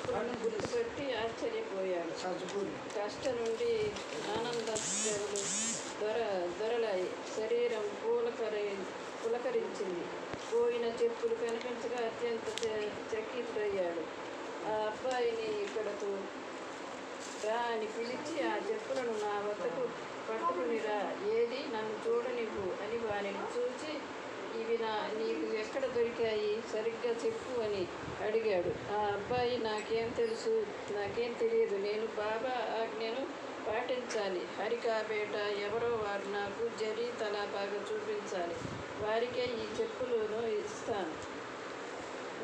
చెప్పులను గుర్తుపెట్టి ఆశ్చర్యపోయాడు. కష్టం నుండి ఆనందములు దొరలాయి. శరీరం పులకరించింది. పోయిన చెప్పులు కనిపించగా అత్యంత చకితుడయ్యాడు. ఆ అబ్బాయిని ఇక్కడకు రా అని పిలిచి, ఆ చెప్పులను నా వద్దకు పట్టుకునిరా, ఏది నన్ను చూడనివ్వు అని వారిని చూచి, ఇవి నీకు ఎక్కడ దొరికాయి, సరిగ్గా చెప్పు అని అడిగాడు. ఆ అబ్బాయి, నాకేం తెలియదు, నేను బాబా ఆజ్ఞను పాటించాలి. హరికాబేట ఎవరో వారు నాకు జరీ తలాపాగా చూపించాలి, వారికే ఈ చెప్పులను ఇస్తాను.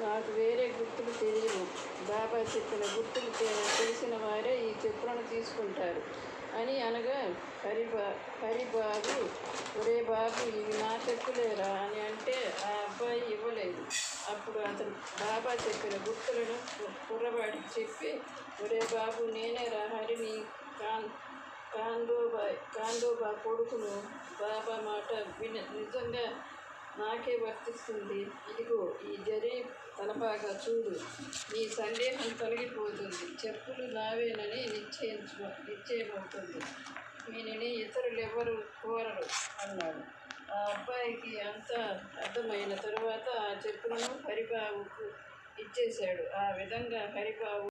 నాకు వేరే గుర్తులు తెలియవు. బాబా చెప్పిన గుర్తులు తెలిసిన వారే ఈ చెప్పులను తీసుకుంటారు అని అనగా, హరిబాబు, ఒరే బాబు, ఇవి నా చెప్పులేరా అని అంటే ఆ అబ్బాయి ఇవ్వలేదు. అప్పుడు అతను బాబా చెప్పిన గుర్తులను కుర్రవాడికి చెప్పి, ఒరే బాబు, నేనేరా హరిని, కాందోబా కొడుకును. బాబా మాట నిజంగా నాకే వర్తిస్తుంది. ఇదిగో ఈ జరీ తలపాగా చూడు, నీ సందేహం తొలగిపోతుంది. చెప్పులు నావేనని నిశ్చయమవుతుంది. దీనిని ఇతరులెవరు కోరరు అన్నాడు. ఆ అబ్బాయికి అంతా అర్థమైన తరువాత ఆ చెప్పులను హరిబాబుకు ఇచ్చేశాడు. ఆ విధంగా హరిబాబు